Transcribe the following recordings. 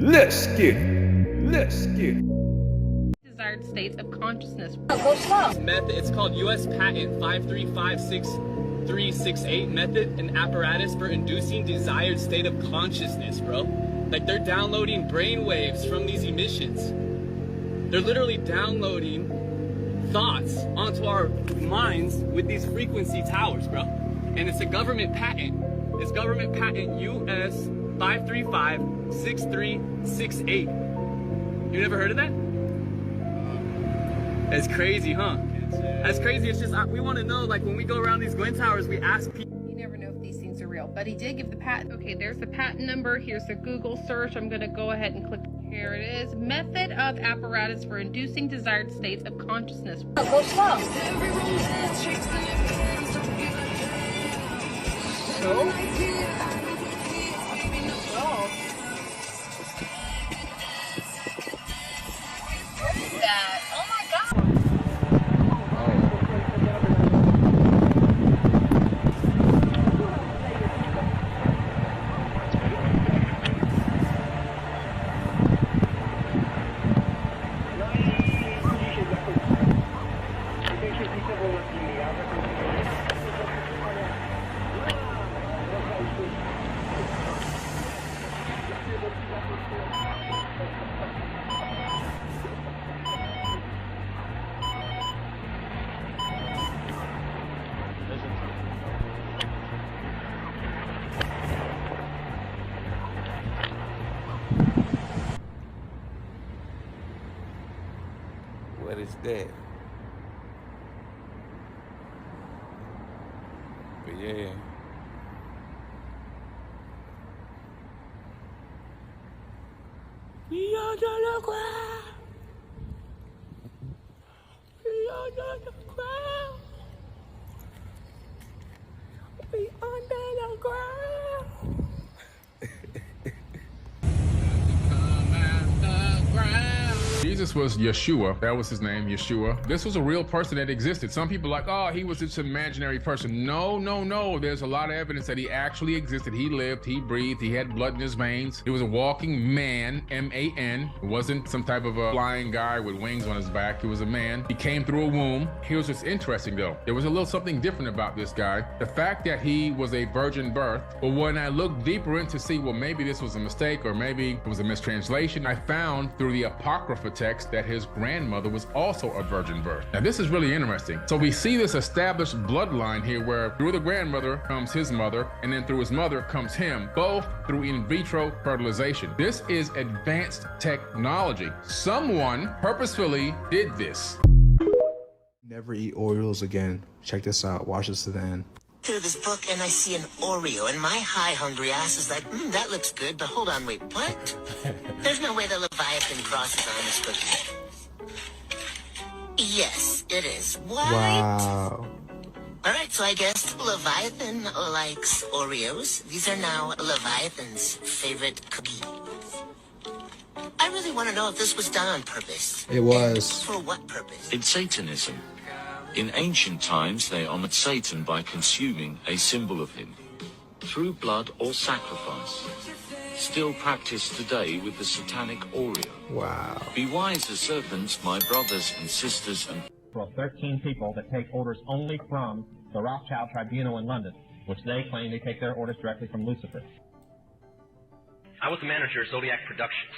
Let's get it. Let's get it. Desired states of consciousness. Go slow. Method, it's called U.S. Patent 5356368 method and apparatus for inducing desired state of consciousness, bro. Like they're downloading brain waves from these emissions. They're literally downloading thoughts onto our minds with these frequency towers, bro. And it's a government patent. It's government patent US 5356368. You never heard of that? That's crazy, huh? That's crazy. It's just, we want to know, like, when we go around these Glen Towers, we ask people. You never know if these things are real, but he did give the patent. Okay, there's the patent number. Here's the Google search. I'm going to go ahead and click. Here it is. Method of apparatus for inducing desired states of consciousness. Go slow. So? What is that? Oh my God. What is that? But yeah. We under the ground. We under the ground. We under the ground. Jesus was Yeshua. That was his name, Yeshua. This was a real person that existed. Some people are like, oh, he was this imaginary person. No, no, no. There's a lot of evidence that he actually existed. He lived, he breathed, he had blood in his veins. He was a walking man, M-A-N. It wasn't some type of a flying guy with wings on his back. He was a man. He came through a womb. Here's what's interesting though. There was a little something different about this guy. The fact that he was a virgin birth, but when I looked deeper into see, well, maybe this was a mistake or maybe it was a mistranslation, I found through the Apocrypha text that his grandmother was also a virgin birth. Now this is really interesting. So we see this established bloodline here where through the grandmother comes his mother, and then through his mother comes him, both through in vitro fertilization. This is advanced technology. Someone purposefully did this. Never eat Oreos again. Check this out. Watch this to the end. Through this book and I see an Oreo and my high hungry ass is like, that looks good, but hold on, wait, what? There's no way the Leviathan crosses on this cookie. Yes, it is. What? Wow. Alright, so I guess Leviathan likes Oreos. These are now Leviathan's favorite cookie. I really want to know if this was done on purpose. It was. And for what purpose? In Satanism, in ancient times, they honored Satan by consuming a symbol of him through blood or sacrifice. Still practiced today with the satanic Oreo. Wow. Be wise as serpents, my brothers and sisters, and 13 people that take orders only from the Rothschild Tribunal in London, which they claim they take their orders directly from Lucifer. I was the manager of Zodiac Productions,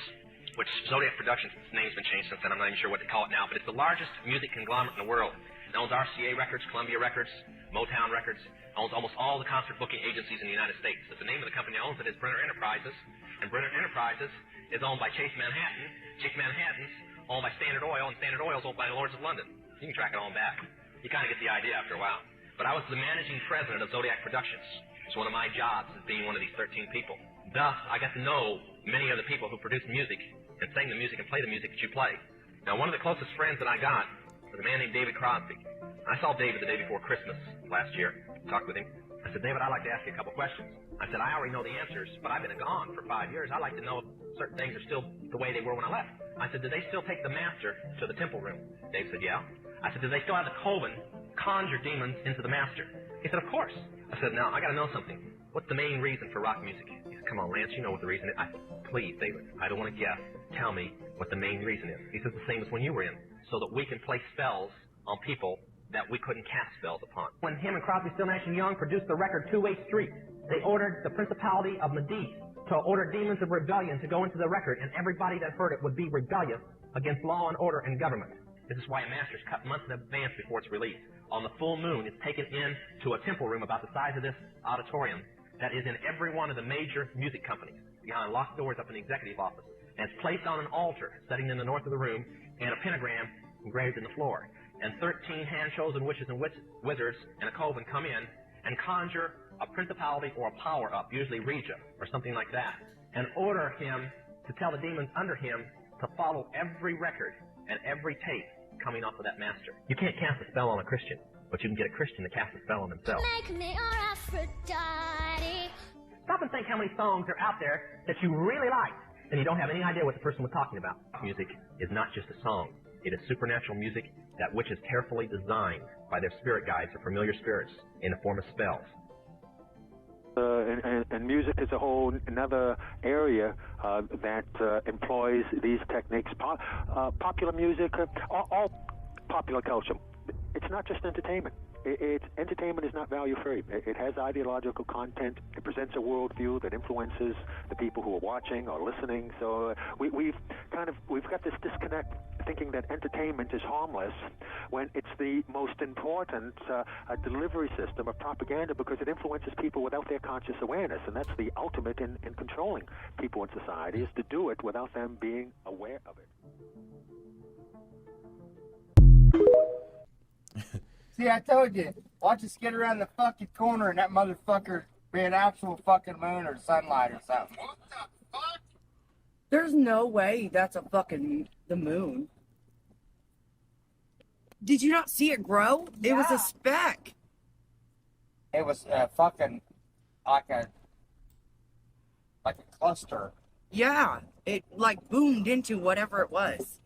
which Zodiac Productions, its name's been changed since then. I'm not even sure what to call it now, but it's the largest music conglomerate in the world. It owns RCA Records, Columbia Records, Motown Records, owns almost all the concert booking agencies in the United States. But the name of the company that owns it is Brenner Enterprises, and Brenner Enterprises is owned by Chase Manhattan. Chase Manhattan's owned by Standard Oil, and Standard Oil's owned by the Lords of London. You can track it on back. You kind of get the idea after a while. But I was the managing president of Zodiac Productions. It's one of my jobs as being one of these 13 people. Thus, I got to know many of the people who produce music and sing the music and play the music that you play. Now, one of the closest friends that I got was a man named David Crosby. I saw David the day before Christmas last year, talked with him. I said, David, I'd like to ask you a couple questions. I said, I already know the answers, but I've been gone for 5 years. I'd like to know if certain things are still the way they were when I left. I said, do they still take the master to the temple room? Dave said, yeah. I said, do they still have the coven conjure demons into the master? He said, of course. I said, now, I got to know something. What's the main reason for rock music? He said, Come on, Lance, you know what the reason is. Please, David, I don't want to guess. Tell me what the main reason is. He says the same as when you were in, so that we can play spells on people that we couldn't cast spells upon. When him and Crosby, Still, Nash & Young produced the record Two-Way Street, they ordered the Principality of Medici to order Demons of Rebellion to go into the record, and everybody that heard it would be rebellious against law and order and government. This is why a master's cut months in advance before it's released. On the full moon, it's taken into a temple room about the size of this auditorium that is in every one of the major music companies, behind locked doors up in the executive office. And it's placed on an altar, setting in the north of the room, and a pentagram engraved in the floor. And 13 hand-chosen witches and wizards and a coven come in and conjure a principality or a power up, usually Regia or something like that, and order him to tell the demons under him to follow every record and every tape coming off of that master. You can't cast a spell on a Christian, but you can get a Christian to cast a spell on themselves. Stop and think how many songs are out there that you really like, and you don't have any idea what the person was talking about. Music is not just a song. It is supernatural music that which is carefully designed by their spirit guides or familiar spirits in the form of spells. And music is a whole another area that employs these techniques. Popular music, all popular culture. It's not just entertainment. Entertainment is not value-free. It has ideological content. It presents a worldview that influences the people who are watching or listening. So we've got this disconnect, thinking that entertainment is harmless when it's the most important delivery system of propaganda, because it influences people without their conscious awareness, and that's the ultimate in controlling people in society, is to do it without them being aware of it. See, I told you. Watch us get around the fucking corner and that motherfucker be an actual fucking moon or sunlight or something. What the fuck? There's no way that's a fucking the moon. Did you not see it grow? Yeah. It was a speck. It was fucking like a cluster. Yeah, it like boomed into whatever it was.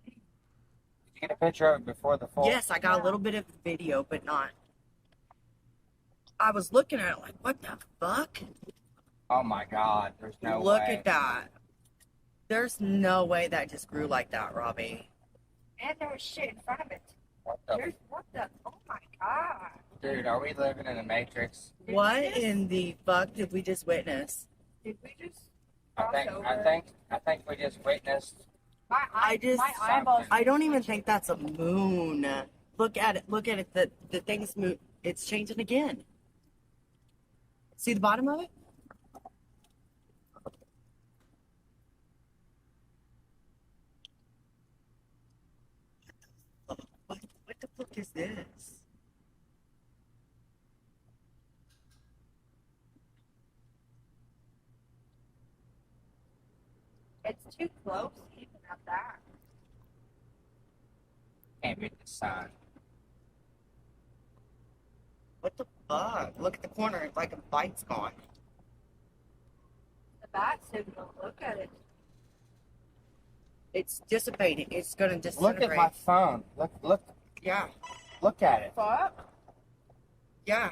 Did you get a picture of it before the fall? Yes, I got a little bit of the video, but not. I was looking at it like, what the fuck? Oh my God, there's no way. Look at that. There's no way that just grew like that, Robbie. And there was shit in front of it. What the? Oh my God. Dude, are we living in the Matrix? What in the fuck did we just witness? Did we just I think we just witnessed. my eyeballs. I don't even think that's a moon. Look at it. Look at it. The thing's move. It's changing again. See the bottom of it? What the fuck is this? It's too close even at that. Can't beat the sun. What the fuck? Look at the corner. It's like a light's gone. The bat signal. Look at it. It's dissipating. It's gonna Look disintegrate. at my phone. Look. Yeah. Look at it. Fuck. Yeah.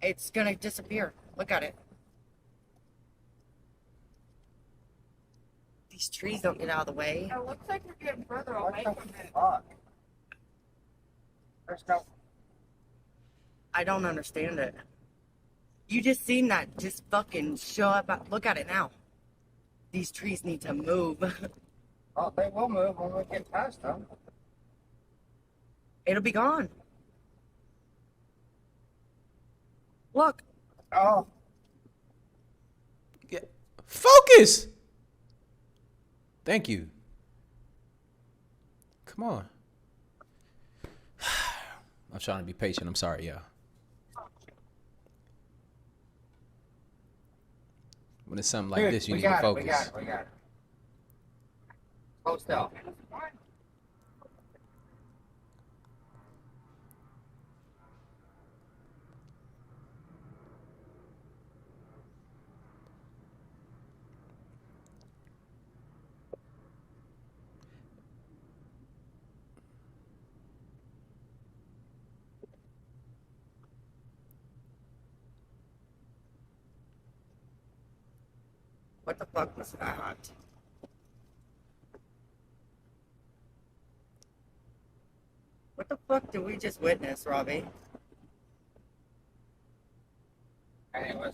It's gonna disappear. Look at it. These trees don't get out of the way. It looks like we're getting further What away the from it. fuck? There's no. I don't understand it. You just seen that just fucking show up. Look at it now. These trees need to move. Oh, they will move when we get past them. It'll be gone. Look. Oh. Yeah. Focus! Thank you. Come on. I'm trying to be patient. I'm sorry, y'all. When it's something like Dude, this, you we need to got focus. We got it. Hold still. What the fuck was that? What the fuck did we just witness, Robbie?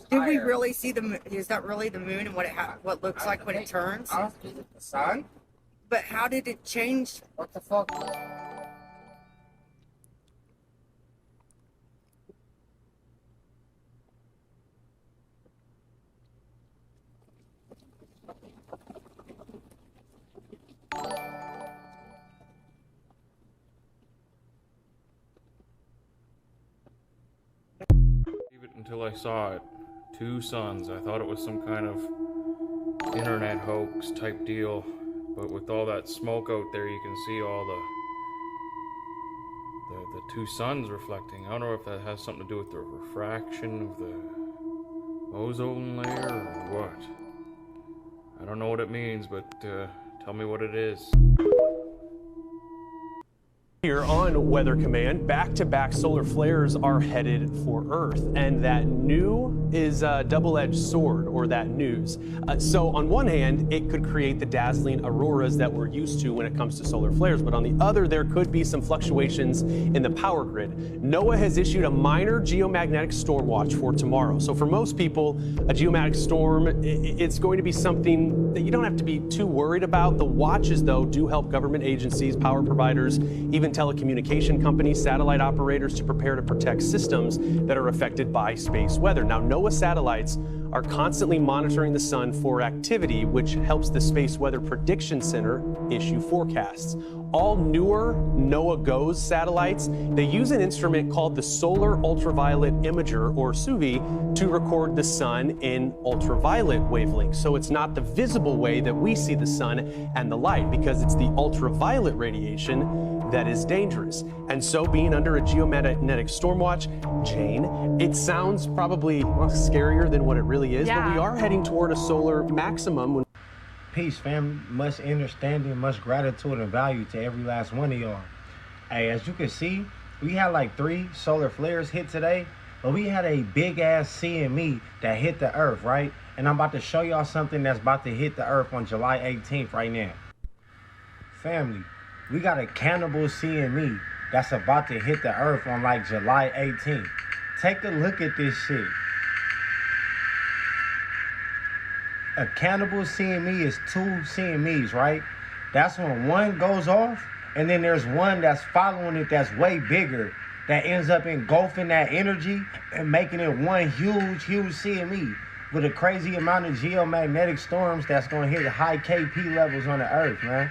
Did we really see the moon? Is that really the moon and what looks like when it turns? Is it the sun? But how did it change? What the fuck? Until I saw it. 2 suns. I thought it was some kind of internet hoax type deal. But with all that smoke out there, you can see all the 2 suns reflecting. I don't know if that has something to do with the refraction of the ozone layer or what. I don't know what it means, but tell me what it is. Here on Weather Command, back-to-back solar flares are headed for Earth, and that new is a double-edged sword, or that news. So on one hand, it could create the dazzling auroras that we're used to when it comes to solar flares, but on the other, there could be some fluctuations in the power grid. NOAA has issued a minor geomagnetic storm watch for tomorrow. So for most people, a geomagnetic storm, it's going to be something that you don't have to be too worried about. The watches, though, do help government agencies, power providers, even telecommunication companies, satellite operators to prepare to protect systems that are affected by space weather. Now, NOAA satellites are constantly monitoring the sun for activity, which helps the Space Weather Prediction Center issue forecasts. All newer NOAA GOES satellites, they use an instrument called the Solar Ultraviolet Imager, or SUVI, to record the sun in ultraviolet wavelengths. So it's not the visible way that we see the sun and the light, because it's the ultraviolet radiation that is dangerous. And so being under a geomagnetic storm watch, Jane, it sounds probably scarier than what it really is, but we are heading toward a solar maximum. Peace, family. Much understanding, much gratitude and value to every last one of y'all. Hey, as you can see, we had like 3 solar flares hit today, but we had a big ass CME that hit the earth, right? And I'm about to show y'all something that's about to hit the earth on July 18th right now. Family, we got a cannibal CME that's about to hit the earth on like July 18th. Take a look at this shit. A cannibal CME is 2 CMEs, right? That's when one goes off, and then there's one that's following it that's way bigger, that ends up engulfing that energy and making it one huge CME with a crazy amount of geomagnetic storms that's gonna hit high KP levels on the earth, man.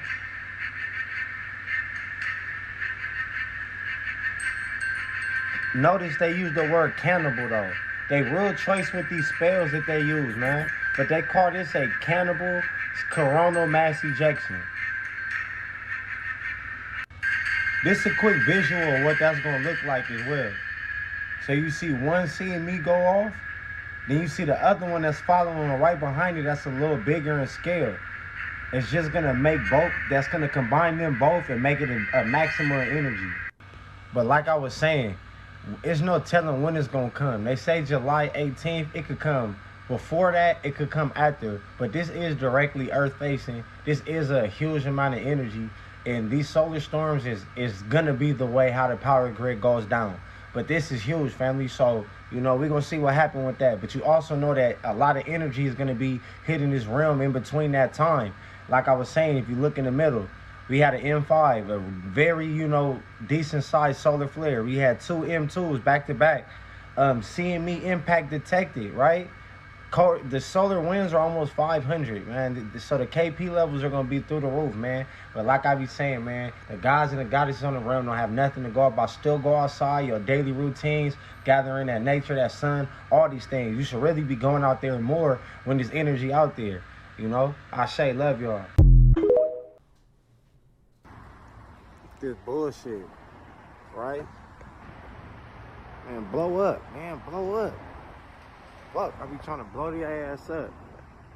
Notice they use the word cannibal though. They real choice with these spells that they use, man. But they call this a cannibal coronal mass ejection. This is a quick visual of what that's gonna look like as well. So you see one CME go off, then you see the other one that's following right behind it that's a little bigger in scale. It's just gonna make both, that's gonna combine them both and make it a maximum energy. But like I was saying, there's no telling when it's gonna come. They say July 18th, it could come before that, it could come after, but this is directly earth facing. This is a huge amount of energy, and these solar storms is gonna be the way how the power grid goes down. But this is huge, family, so you know we're gonna see what happens with that. But you also know that a lot of energy is gonna be hitting this realm in between that time. Like I was saying, if you look in the middle, we had an M5, a very, decent sized solar flare. We had 2 M2s back to back. CME impact detected, right? The solar winds are almost 500, man. So the KP levels are going to be through the roof, man. But like I be saying, man, the guys and the goddesses on the realm don't have nothing to go about. Still go outside, your daily routines, gathering that nature, that sun, all these things. You should really be going out there more when there's energy out there, I say love y'all. This bullshit, right? Man, blow up, man, blow up. Fuck, I be trying to blow their ass up.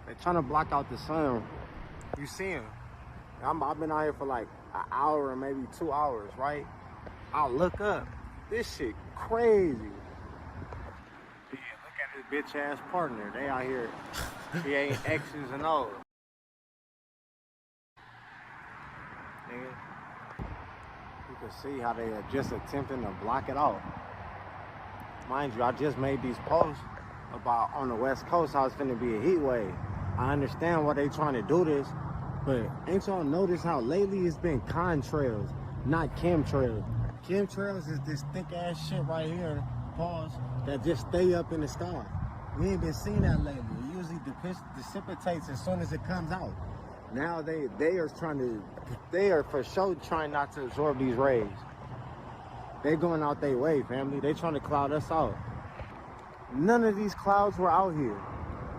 They trying to block out the sun. You see them. I've been out here for like an hour or maybe 2 hours, right? I'll look up. This shit crazy. Yeah, look at this bitch ass partner. They out here Creating X's and O's. Nigga. You can see how they are just attempting to block it off. Mind you, I just made these posts about on the West Coast how it's finna be a heat wave. I understand why they trying to do this, but ain't y'all notice how lately it's been contrails, not chemtrails. Chemtrails is this thick ass shit right here, pause, that just stay up in the sky. We ain't been seeing that lately. It usually dissipates as soon as it comes out. Now they are for sure trying not to absorb these rays. They going out their way, family. They trying to cloud us out. None of these clouds were out here.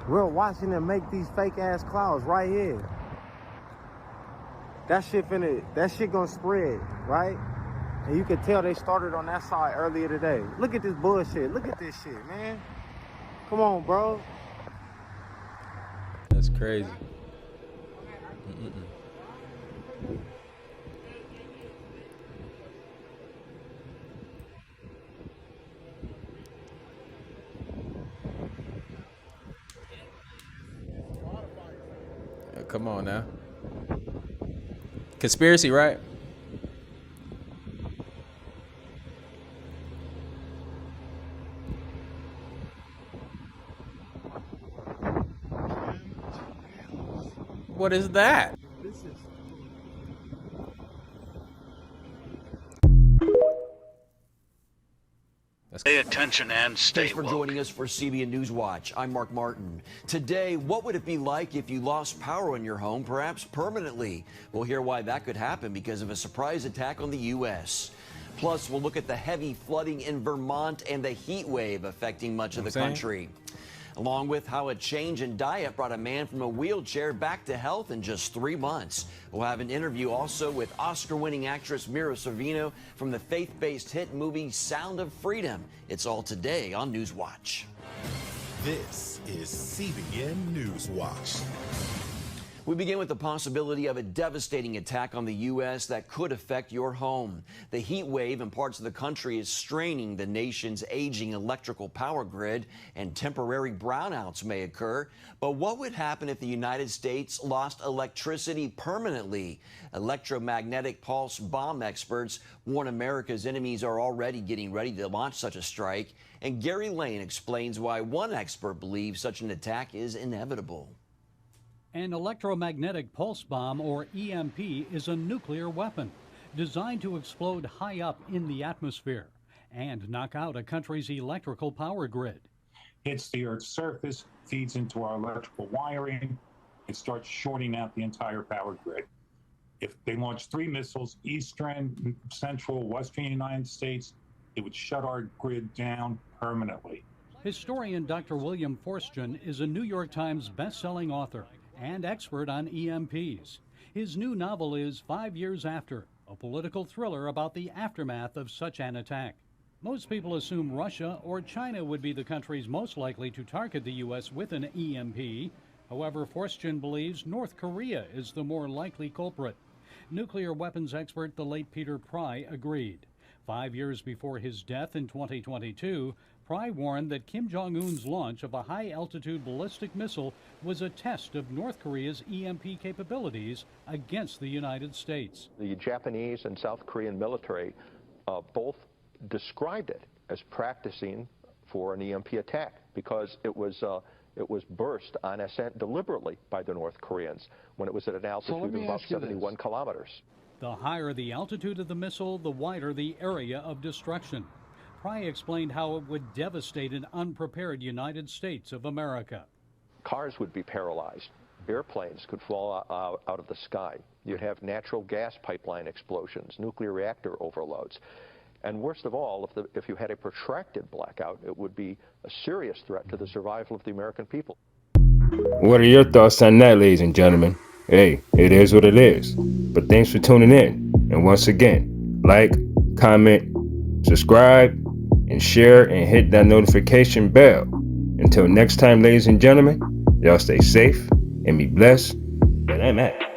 We're watching them make these fake ass clouds right here. That shit gonna spread, right? And you can tell they started on that side earlier today. Look at this bullshit. Look at this shit, man. Come on, bro. That's crazy. Come on now. Conspiracy, right? What is that? Pay attention and stay Thanks for woke. joining us for CBN News Watch. I'm Mark Martin. Today, what would it be like if you lost power in your home, perhaps permanently? We'll hear why that could happen because of a surprise attack on the U.S. Plus, we'll look at the heavy flooding in Vermont and the heat wave affecting much of the country. Along with how a change in diet brought a man from a wheelchair back to health in just 3 months. We'll have an interview also with Oscar-winning actress Mira Sorvino from the faith-based hit movie Sound of Freedom. It's all today on News Watch. This is CBN News Watch. We begin with the possibility of a devastating attack on the U.S. that could affect your home. The heat wave in parts of the country is straining the nation's aging electrical power grid, and temporary brownouts may occur. But what would happen if the United States lost electricity permanently? Electromagnetic pulse bomb experts warn America's enemies are already getting ready to launch such a strike. And Gary Lane explains why one expert believes such an attack is inevitable. An electromagnetic pulse bomb, or EMP, is a nuclear weapon designed to explode high up in the atmosphere and knock out a country's electrical power grid. Hits the Earth's surface, feeds into our electrical wiring, it starts shorting out the entire power grid. If they launch 3 missiles, eastern, central, western United States, it would shut our grid down permanently. Historian Dr. William Forstchen is a New York Times best-selling author and expert on EMPs. His new novel is 5 Years After, a political thriller about the aftermath of such an attack. Most people assume Russia or China would be the countries most likely to target the U.S. with an EMP. However, Forstchen believes North Korea is the more likely culprit. Nuclear weapons expert the late Peter Pry agreed. 5 years before his death in 2022, Pry warned that Kim Jong-un's launch of a high-altitude ballistic missile was a test of North Korea's EMP capabilities against the United States. The Japanese and South Korean military both described it as practicing for an EMP attack because it was burst on ascent deliberately by the North Koreans when it was at an altitude of about 71 kilometers. The higher the altitude of the missile, the wider the area of destruction. Pry explained how it would devastate an unprepared United States of America. Cars would be paralyzed. Airplanes could fall out of the sky. You'd have natural gas pipeline explosions, nuclear reactor overloads. And worst of all, if you had a protracted blackout, it would be a serious threat to the survival of the American people. What are your thoughts on that, ladies and gentlemen? Hey, it is what it is. But thanks for tuning in. And once again, like, comment, subscribe, and share, and hit that notification bell. Until next time, ladies and gentlemen, y'all stay safe and be blessed. And I'm out.